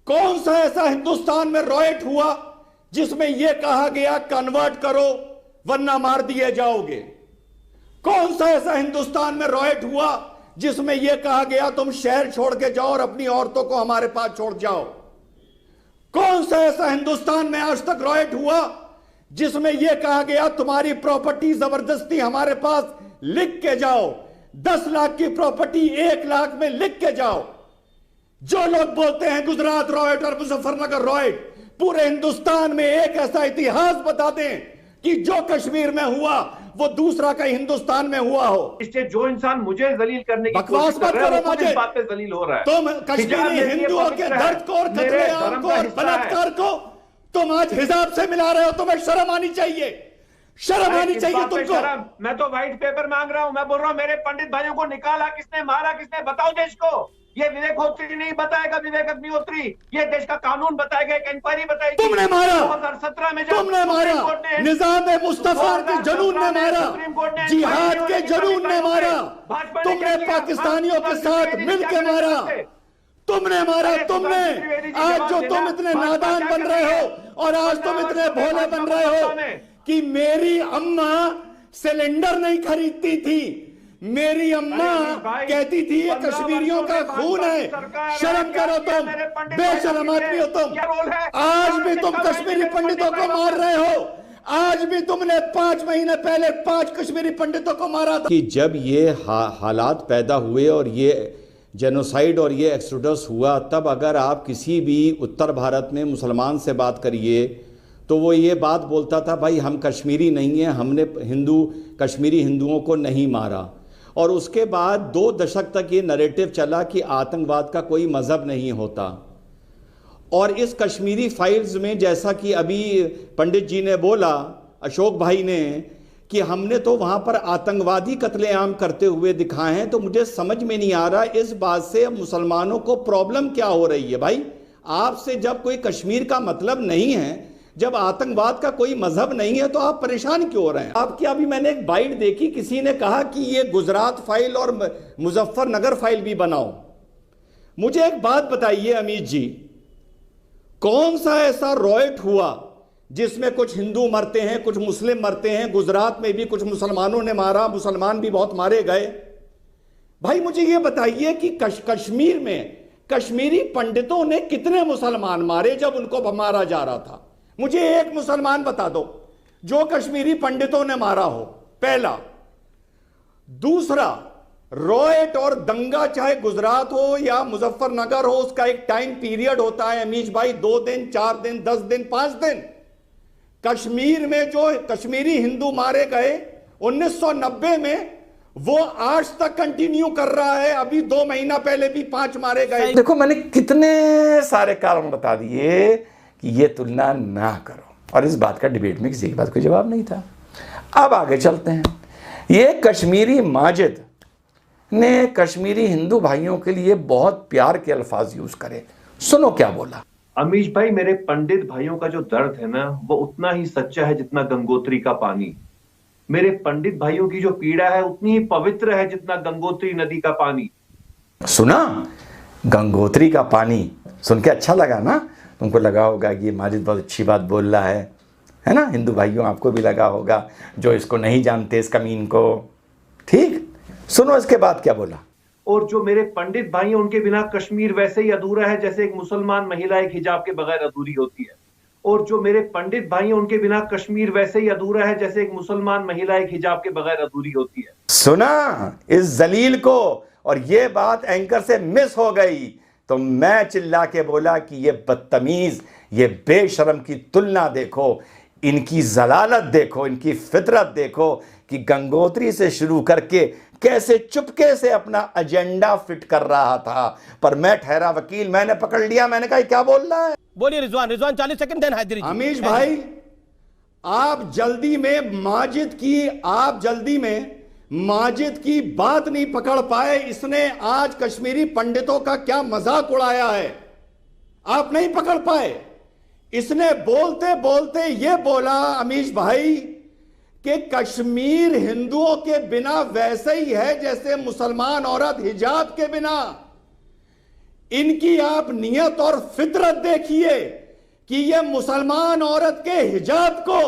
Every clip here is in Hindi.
कौन सा ऐसा हिंदुस्तान में रॉयट हुआ जिसमें यह कहा गया कन्वर्ट करो वरना मार दिए जाओगे? कौन सा ऐसा हिंदुस्तान में रॉयट हुआ जिसमें यह कहा गया तुम शहर छोड़ के जाओ और अपनी औरतों को हमारे पास छोड़ जाओ? कौन सा ऐसा हिंदुस्तान में आज तक रॉयट हुआ जिसमें यह कहा गया तुम्हारी प्रॉपर्टी जबरदस्ती हमारे पास लिख के जाओ, 10 लाख की प्रॉपर्टी 1 लाख में लिख के जाओ? जो लोग बोलते हैं गुजरात रॉयट और मुजफ्फरनगर रॉयट, पूरे हिंदुस्तान में एक ऐसा इतिहास बता दें कि जो कश्मीर में हुआ वो दूसरा कहीं हिंदुस्तान में हुआ हो। इससे जो इंसान मुझे जलील करने की बकवास कोशिश कर रहा है, मत करो, इस बात पे जलील हो रहा है। तुम कश्मीरी हिंदुओं के दर्द को और कत्लेआम को और बलात्कार को तुम आज हिसाब से मिला रहे हो। तुम्हें शर्म आनी चाहिए, शर्म आनी चाहिए तुमको। मैं तो व्हाइट पेपर मांग रहा हूं। मैं बोल रहा हूं मेरे पंडित भाइयों को निकाला किसने, मारा किसने, बताओ देश को। ये विवेकोत्री नहीं बताएगा, विवेक अग्निहोत्री। ये देश का कानून बताएगा, एक इंक्वायरी बताएगी। तुमने मारा, 2017 में तुमने मारा, निजाम मुस्तफा के जुनून ने मारा, जिहाद के जुनून ने मारा, तुमने पाकिस्तानियों के साथ मिलकर मारा, तुमने मारा, तुमने। आज जो तुम इतने नादान बन रहे हो और आज तुम इतने भोले बन रहे हो कि मेरी अम्मा सिलेंडर नहीं खरीदती थी, मेरी अम्मा कहती थी ये कश्मीरियों का खून है। शर्म करो तुम, बेशर्म आदमी हो तुम। आज भी तुम कश्मीरी पंडितों को मार रहे हो। आज भी तुमने 5 महीने पहले 5 कश्मीरी पंडितों को मारा था। कि जब ये हालात पैदा हुए और ये जेनोसाइड और ये एक्सोडस हुआ, तब अगर आप किसी भी उत्तर भारत में मुसलमान से बात करिए तो वो ये बात बोलता था, भाई हम कश्मीरी नहीं हैं, हमने कश्मीरी हिंदुओं को नहीं मारा। और उसके बाद 2 दशक तक ये नैरेटिव चला कि आतंकवाद का कोई मज़हब नहीं होता। और इस कश्मीरी फाइल्स में, जैसा कि अभी पंडित जी ने बोला, अशोक भाई ने, कि हमने तो वहाँ पर आतंकवादी कत्लेआम करते हुए दिखाए हैं। तो मुझे समझ में नहीं आ रहा इस बात से मुसलमानों को प्रॉब्लम क्या हो रही है। भाई आपसे जब कोई कश्मीर का मतलब नहीं है, जब आतंकवाद का कोई मजहब नहीं है, तो आप परेशान क्यों हो रहे हैं? आपकी अभी मैंने एक बाइट देखी, किसी ने कहा कि ये गुजरात फाइल और मुजफ्फरनगर फाइल भी बनाओ। मुझे एक बात बताइए अमित जी, कौन सा ऐसा रॉयट हुआ जिसमें कुछ हिंदू मरते हैं, कुछ मुस्लिम मरते हैं? गुजरात में भी कुछ मुसलमानों ने मारा, मुसलमान भी बहुत मारे गए। भाई मुझे ये बताइए कि कश्मीर में कश्मीरी पंडितों ने कितने मुसलमान मारे जब उनको मारा जा रहा था? मुझे एक मुसलमान बता दो जो कश्मीरी पंडितों ने मारा हो, पहला। दूसरा, रॉयट और दंगा चाहे गुजरात हो या मुजफ्फरनगर हो, उसका एक टाइम पीरियड होता है अमीश भाई, 2 दिन, 4 दिन, 10 दिन, 5 दिन। कश्मीर में जो कश्मीरी हिंदू मारे गए 1990 में, वो आज तक कंटिन्यू कर रहा है। अभी 2 महीना पहले भी 5 मारे गए। देखो मैंने कितने सारे कारण बता दिए कि ये तुलना ना करो, और इस बात का डिबेट में किसी की बात कोई जवाब नहीं था। अब आगे चलते हैं। ये कश्मीरी माजिद ने कश्मीरी हिंदू भाइयों के लिए बहुत प्यार के अल्फाज यूज करे। सुनो क्या बोला। अमीश भाई, मेरे पंडित भाइयों का जो दर्द है ना, वो उतना ही सच्चा है जितना गंगोत्री का पानी। मेरे पंडित भाइयों की जो पीड़ा है उतनी ही पवित्र है जितना गंगोत्री नदी का पानी। सुना, गंगोत्री का पानी सुन के अच्छा लगा ना? तुमको लगा होगा कि ये माजिद बहुत अच्छी बात बोल रहा है ना? हिंदू भाइयों, आपको भी लगा होगा, जो इसको नहीं जानते इस कमीन को। ठीक, सुनो इसके बाद क्या बोला। और जो मेरे पंडित भाई हैं, उनके बिना कश्मीर वैसे ही अधूरा है जैसे एक मुसलमान महिला एक हिजाब के बगैर अधूरी होती है। और जो मेरे पंडित भाई हैं, उनके बिना कश्मीर वैसे ही अधूरा है जैसे एक मुसलमान महिला एक हिजाब के बगैर अधूरी होती है। सुना इस जलील को, और ये बात एंकर से मिस हो गई तो मैं चिल्ला के बोला कि ये बदतमीज, ये बेशरम की तुलना देखो, इनकी जलालत देखो, इनकी फितरत देखो कि गंगोत्री से शुरू करके कैसे चुपके से अपना एजेंडा फिट कर रहा था। पर मैं ठहरा वकील, मैंने पकड़ लिया, मैंने कहा क्या बोल रहा है। बोलिए रिजवान 40 सेकंड देन हैदरी जी। अमीश भाई, आप जल्दी में माजिद की बात नहीं पकड़ पाए। इसने आज कश्मीरी पंडितों का क्या मजाक उड़ाया है, आप नहीं पकड़ पाए। इसने बोलते बोलते यह बोला अमीश भाई कि कश्मीर हिंदुओं के बिना वैसे ही है जैसे मुसलमान औरत हिजाब के बिना। इनकी आप नियत और फितरत देखिए कि ये मुसलमान औरत के हिजाब को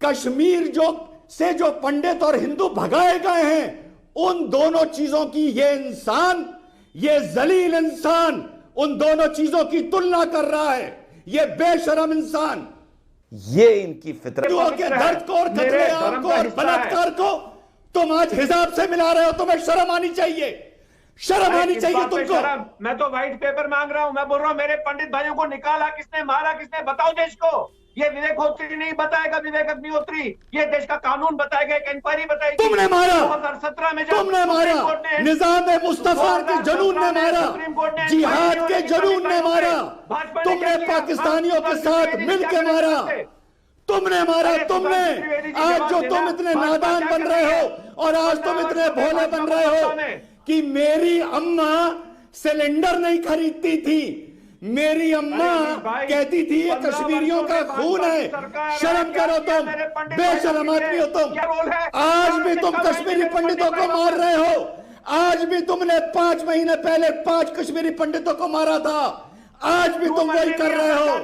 कश्मीर जो पंडित और हिंदू भगाए गए हैं, उन दोनों चीजों की ये इंसान, ये जलील इंसान उन दोनों चीजों की तुलना कर रहा है। ये बेशरम इंसान ये इनकी फितरत हिंदुओं के दर्द को और कत्लेआम को और बलात्कार को तुम आज हिसाब से मिला रहे हो। तुम्हें शर्म आनी चाहिए, शर्म आनी चाहिए तुमको। मैं तो व्हाइट पेपर मांग रहा हूं। मैं बोल रहा हूं मेरे पंडित भाइयों को निकाला किसने, मारा किसने, बताओ देश को। ये विवेक होत्री नहीं बताएगा, विवेक अग्निहोत्री। ये देश का कानून बताएगा, एक इंक्वायरी बताएगी। तुमने मारा, 2017 में तुमने मारा, निजाम मुस्तफा के जुनून ने मारा, जिहाद के जुनून ने मारा, तुमने पाकिस्तानियों के साथ मिलकर मारा, तुमने मारा। तुमने आज जो तुम इतने नादान बन रहे हो और आज तुम इतने भोले बन रहे हो कि मेरी अम्मा सिलेंडर नहीं खरीदती थी, मेरी अम्मा कहती थी ये कश्मीरियों का खून है। शर्म करो तुम, बेशरम आदमी हो तुम। आज भी तुम कश्मीरी पंडितों को मार रहे हो। आज भी तुमने 5 महीने पहले 5 कश्मीरी पंडितों को मारा था। आज भी तुम वही कर रहे हो।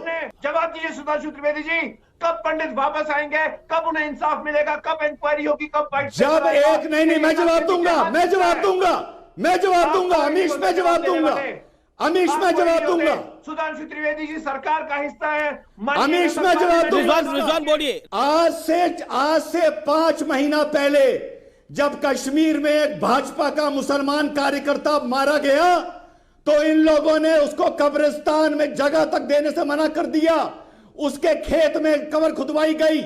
जवाब दीजिए सुधांशु त्रिवेदी जी, कब पंडित वापस आएंगे, कब उन्हें इंसाफ मिलेगा, कब इंक्वायरी होगी, कब फाइट? जब एक नहीं, मैं जवाब दूंगा, मैं जवाब दूंगा, मैं जवाब दूंगा। अमीश में जवाब दूंगा, अमीश में जवाब दूंगा। सुधांशु त्रिवेदी जी सरकार का हिस्सा है। अमीश में जवाब दूंगा। रिजवान बोलिए। आज से 5 महीना पहले जब कश्मीर में एक भाजपा का मुसलमान कार्यकर्ता मारा गया तो इन लोगों ने उसको कब्रिस्तान में जगह तक देने से मना कर दिया। उसके खेत में कब्र खुदवाई गई।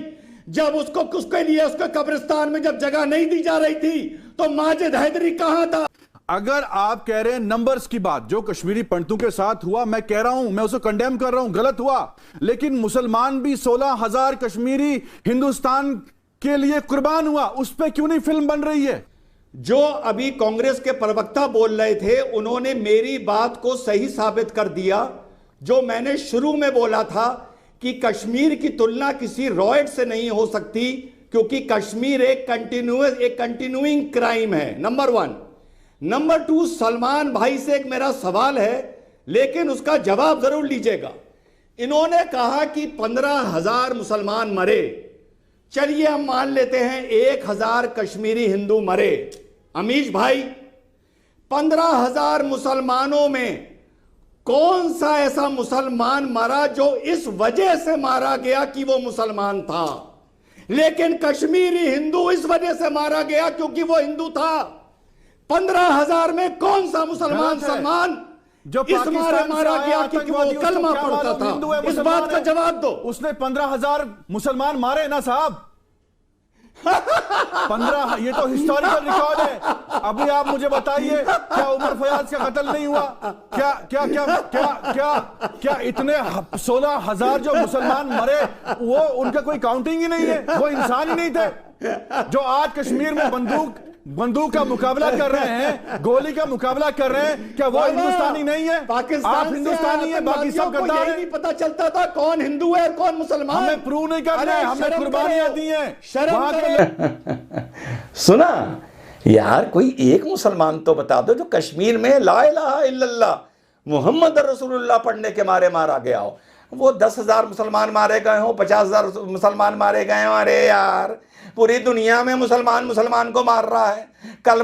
जब उसके लिए उसके कब्रिस्तान में जब जगह नहीं दी जा रही थी तो माजिद हैदरी कहां था? अगर आप कह रहे हैं नंबर्स की बात, जो कश्मीरी पंडितों के साथ हुआ, मैं कह रहा हूं, मैं उसे कंडेम कर रहा हूं, गलत हुआ। लेकिन मुसलमान भी 16,000 कश्मीरी हिंदुस्तान के लिए कुर्बान हुआ, उस पर क्यों नहीं फिल्म बन रही है? जो अभी कांग्रेस के प्रवक्ता बोल रहे थे उन्होंने मेरी बात को सही साबित कर दिया। जो मैंने शुरू में बोला था कि कश्मीर की तुलना किसी रॉयट से नहीं हो सकती क्योंकि कश्मीर एक कंटिन्यूइंग क्राइम है, नंबर 1। नंबर 2, सलमान भाई से एक मेरा सवाल है लेकिन उसका जवाब जरूर लीजिएगा। इन्होंने कहा कि 15,000 मुसलमान मरे। चलिए हम मान लेते हैं 1,000 कश्मीरी हिंदू मरे। अमीश भाई, 15,000 मुसलमानों में कौन सा ऐसा मुसलमान मरा जो इस वजह से मारा गया कि वो मुसलमान था? लेकिन कश्मीरी हिंदू इस वजह से मारा गया क्योंकि वो हिंदू था। 15,000 में कौन सा मुसलमान सलमान जो इस मारे मारा गया क्योंकि वो कलमा पढ़ता था? इस बात का जवाब दो। उसने 15,000 मुसलमान मारे ना साहब। 15, ये तो हिस्टोरिकल रिकॉर्ड है। अभी आप मुझे बताइए, क्या उमर फयाज का कत्ल नहीं हुआ? क्या क्या क्या क्या क्या क्या इतने 16,000 जो मुसलमान मरे वो उनका कोई काउंटिंग ही नहीं है? वो इंसान ही नहीं थे? जो आज कश्मीर में बंदूक का मुकाबला कर रहे हैं, गोली का मुकाबला कर रहे हैं, क्या वो हिंदुस्तानी नहीं है? पाकिस्तान आप हिंदुस्तानी है, बाकी सब गद्दार हैं। नहीं पता चलता था कौन हिंदू है और कौन मुसलमान। हमें प्रूव नहीं करना है, हमने कुर्बानियां दी हैं। सुना यार, कोई एक मुसलमान तो बता दो जो कश्मीर में ला इलाहा इल्लल्लाह मुहम्मद रसूलुल्लाह पढ़ने के मारे मारा गया हो। वो 10,000 मुसलमान मारे गए हो, 50,000 मुसलमान मारे गए हो। अरे यार, पूरी दुनिया में मुसलमान को मार रहा है। कल